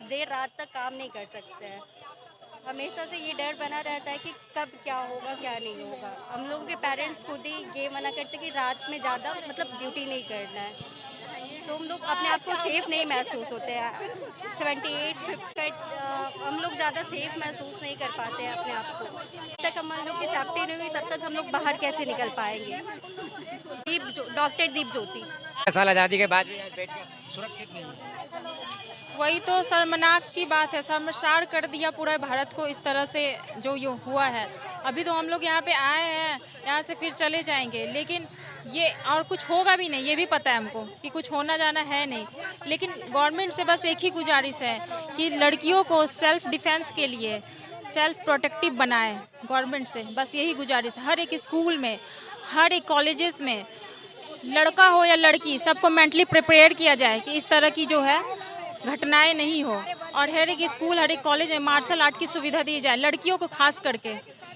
देर रात तक काम नहीं कर सकते हैं। हमेशा से ये डर बना रहता है कि कब क्या होगा क्या नहीं होगा। हम लोगों के पेरेंट्स खुद ही ये मना करते कि रात में ज़्यादा मतलब ड्यूटी नहीं करना है, तो हम लोग अपने आप को सेफ नहीं महसूस होते हैं। 78 फिफ्ट हम लोग ज़्यादा सेफ महसूस नहीं कर पाते हैं अपने आप को। जब तक हम लोग की सेफ्टी नहीं हुई तब तक हम लोग बाहर कैसे निकल पाएंगे। डॉक्टर दीप ज्योति। साल आज़ादी के बाद भी आज बेटियां सुरक्षित नहीं है। वही तो शर्मनाक की बात है, शर्मसार कर दिया पूरा भारत को इस तरह से जो ये हुआ है। अभी तो हम लोग यहाँ पे आए हैं, यहाँ से फिर चले जाएंगे, लेकिन ये और कुछ होगा भी नहीं, ये भी पता है हमको कि कुछ होना जाना है नहीं। लेकिन गवर्नमेंट से बस एक ही गुजारिश है कि लड़कियों को सेल्फ डिफेंस के लिए सेल्फ प्रोटेक्टिव बनाए। गवर्नमेंट से बस यही गुजारिश है। हर एक स्कूल में, हर एक कॉलेजेस में, लड़का हो या लड़की, सबको मेंटली प्रिपेयर किया जाए कि इस तरह की जो है घटनाएं नहीं हो। और हर एक स्कूल, हर एक कॉलेज में मार्शल आर्ट की सुविधा दी जाए लड़कियों को खास करके,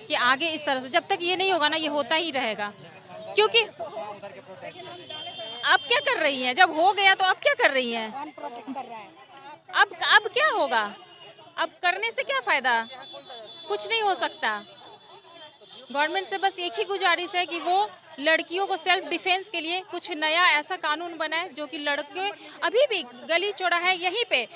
कि आगे इस तरह से जब तक ये नहीं होगा ना, ये होता ही रहेगा। क्योंकि अब क्या कर रही हैं, जब हो गया तो अब क्या कर रही हैं? अब क्या होगा? अब करने से क्या फायदा? कुछ नहीं हो सकता। गवर्नमेंट से बस एक ही गुजारिश है कि वो लड़कियों को सेल्फ डिफेंस के लिए कुछ नया ऐसा कानून बनाए जो कि लड़के अभी भी गली चौराहे यहीं पे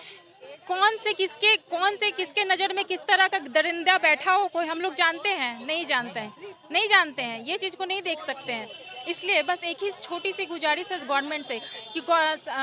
कौन से किसके नज़र में किस तरह का दरिंदा बैठा हो, कोई हम लोग जानते हैं? नहीं जानते हैं, ये चीज़ को नहीं देख सकते हैं। इसलिए बस एक ही छोटी सी गुजारिश है गवर्नमेंट से कि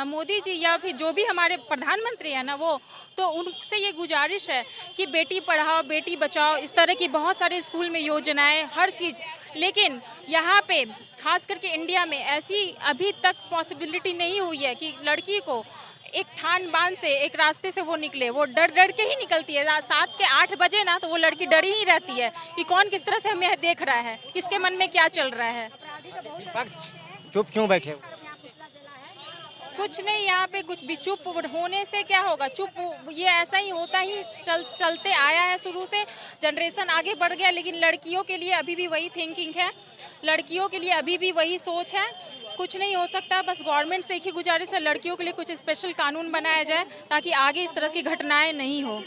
मोदी जी या फिर जो भी हमारे प्रधानमंत्री हैं ना, वो तो उनसे ये गुजारिश है कि बेटी पढ़ाओ बेटी बचाओ, इस तरह की बहुत सारे स्कूल में योजनाएं, हर चीज़। लेकिन यहाँ पे खास करके इंडिया में ऐसी अभी तक पॉसिबिलिटी नहीं हुई है कि लड़की को एक ठान बांध से एक रास्ते से वो निकले। वो डर डर के ही निकलती है। रात 7 के 8 बजे ना तो वो लड़की डरी ही रहती है कि कौन किस तरह से हमें देख रहा है, किसके मन में क्या चल रहा है। विपक्ष चुप क्यों बैठे हुए? कुछ नहीं, यहाँ पे कुछ भी चुप होने से क्या होगा? चुप ये ऐसा ही होता ही चलते आया है शुरू से। जनरेशन आगे बढ़ गया, लेकिन लड़कियों के लिए अभी भी वही थिंकिंग है, लड़कियों के लिए अभी भी वही सोच है। कुछ नहीं हो सकता। बस गवर्नमेंट से एक ही गुजारिश है, लड़कियों के लिए कुछ स्पेशल कानून बनाया जाए ताकि आगे इस तरह की घटनाएं नहीं हो।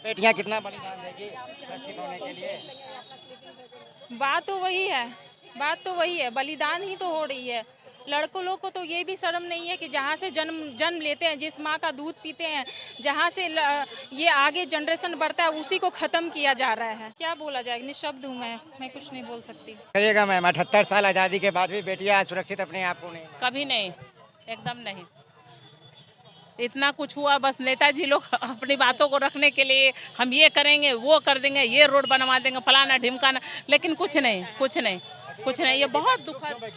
बेटियां कितना बलिदान देगी सुरक्षित होने के लिए? बात तो वही है, बलिदान ही तो हो रही है। लड़कों लोग को तो ये भी शर्म नहीं है कि जहाँ से जन्म लेते हैं, जिस माँ का दूध पीते हैं, जहाँ से ये आगे जनरेशन बढ़ता है, उसी को ख़त्म किया जा रहा है। क्या बोला जाए? निशब्द हूँ मैं कुछ नहीं बोल सकती। कहिएगा मैम, 78 साल आज़ादी के बाद भी बेटियां सुरक्षित अपने आप को नहीं? कभी नहीं, एकदम नहीं। इतना कुछ हुआ, बस नेताजी लोग अपनी बातों को रखने के लिए हम ये करेंगे, वो कर देंगे, ये रोड बनवा देंगे, फलाना ढिमकाना, लेकिन कुछ नहीं। ये बहुत दुखद।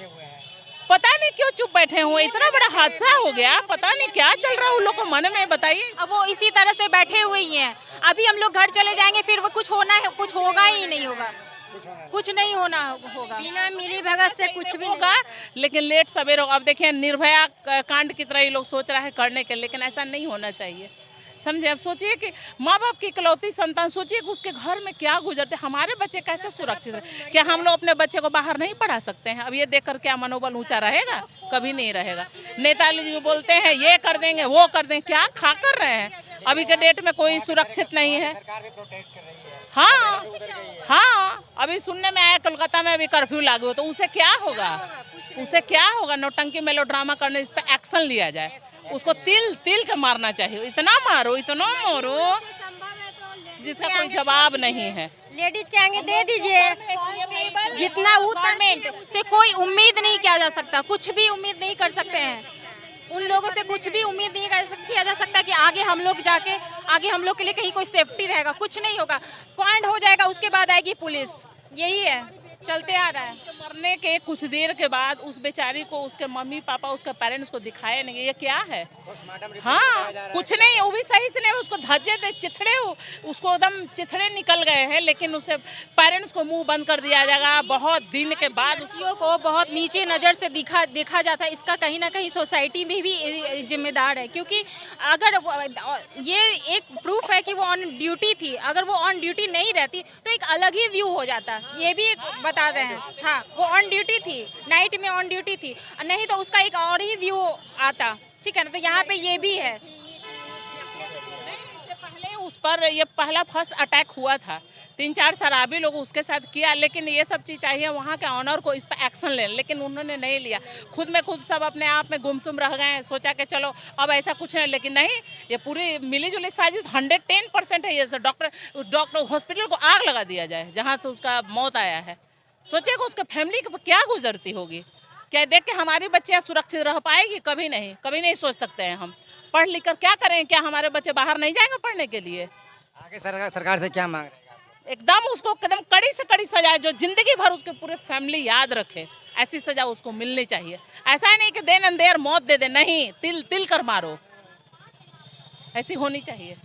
पता नहीं क्यों चुप बैठे हुए, इतना बड़ा हादसा हो गया, पता नहीं क्या चल रहा है उन लोग को मन में, बताइए। अब वो इसी तरह से बैठे हुए ही हैं। अभी हम लोग घर चले जाएंगे, फिर वो कुछ होगा ही नहीं होगा, कुछ नहीं होना होगा। बिना मिली भगत से कुछ भी होगा, लेकिन लेट सवेरे। अब देखिए निर्भया कांड की तरह ये लोग सोच रहा है करने के, लेकिन ऐसा नहीं होना चाहिए, समझे? अब सोचिए कि माँ बाप की इकलौती संतान, सोचिए कि उसके घर में क्या गुजरते, हमारे बच्चे कैसे सुरक्षित रहे। क्या हम लोग अपने बच्चे को बाहर नहीं पढ़ा सकते हैं? अब ये देखकर क्या मनोबल ऊंचा रहेगा? कभी नहीं रहेगा। नेताजी जी बोलते हैं ये कर देंगे, वो कर देंगे, क्या खा कर रहे हैं? अभी के डेट में कोई सुरक्षित नहीं है। हाँ, अभी सुनने में आया कोलकाता में अभी कर्फ्यू लागू हो, तो उसे क्या होगा? नौटंकी मेलोड्रामा करने, इस पर एक्शन लिया जाए। उसको तिल के मारना चाहिए। इतना मारो जिसका कोई जवाब नहीं है। लेडीज के आगे दे दीजिए। जितना गवर्नमेंट से कोई उम्मीद नहीं किया जा सकता, कुछ भी उम्मीद नहीं कर सकते हैं। उन लोगों से कुछ भी उम्मीद नहीं किया जा सकता कि आगे हम लोग के लिए कहीं कोई सेफ्टी रहेगा। कुछ नहीं होगा। पॉइंट हो जाएगा, उसके बाद आएगी पुलिस। यही है, चलते आ रहा है। मरने के कुछ देर के बाद उस बेचारी को उसके मम्मी पापा, उसके पेरेंट्स को दिखाया नहीं। ये क्या है? हाँ, कुछ नहीं, वो भी सही से नहीं। उसको धज्जे थे, चिथड़े, उसको एकदम चिथड़े निकल गए हैं, लेकिन उसे पेरेंट्स को मुंह बंद कर दिया जाएगा। बहुत दिन के बाद उसियों को बहुत नीचे नज़र से देखा जाता है। इसका कहीं ना कहीं सोसाइटी में भी जिम्मेदार है, क्योंकि अगर ये एक प्रूफ है कि वो ऑन ड्यूटी थी। अगर वो ऑन ड्यूटी नहीं रहती तो एक अलग ही व्यू हो जाता। ये भी एक बता रहे हैं। हाँ, वो ऑन ड्यूटी थी, नाइट में ऑन ड्यूटी थी, नहीं तो उसका एक और ही व्यू आता। ठीक है ना? तो यहाँ पे ये भी है। पर ये पहला फर्स्ट अटैक हुआ था, 3-4 शराबी लोग उसके साथ किया, लेकिन ये सब चीज़ चाहिए वहाँ के ऑनर को इस पर एक्शन लें, लेकिन उन्होंने नहीं लिया। खुद में खुद सब अपने आप में गुमसुम रह गए हैं, सोचा कि चलो अब ऐसा कुछ नहीं, लेकिन नहीं, ये पूरी मिली जुली साजिश 110% है। ये सब डॉक्टर हॉस्पिटल को आग लगा दिया जाए जहाँ से उसका मौत आया है। सोचिए कि उसके फैमिली को क्या गुजरती होगी, क्या देख के हमारी बच्चियाँ सुरक्षित रह पाएगी? कभी नहीं सोच सकते हैं हम। पढ़ लिख कर क्या करें? क्या हमारे बच्चे बाहर नहीं जाएंगे पढ़ने के लिए? आगे सरकार से क्या मांग रहेगा? एकदम उसको एकदम कड़ी से कड़ी सजा, जो जिंदगी भर उसके पूरे फैमिली याद रखे, ऐसी सजा उसको मिलनी चाहिए। ऐसा ही नहीं कि देन एंड देयर मौत दे दे, नहीं, तिल तिल कर मारो, ऐसी होनी चाहिए।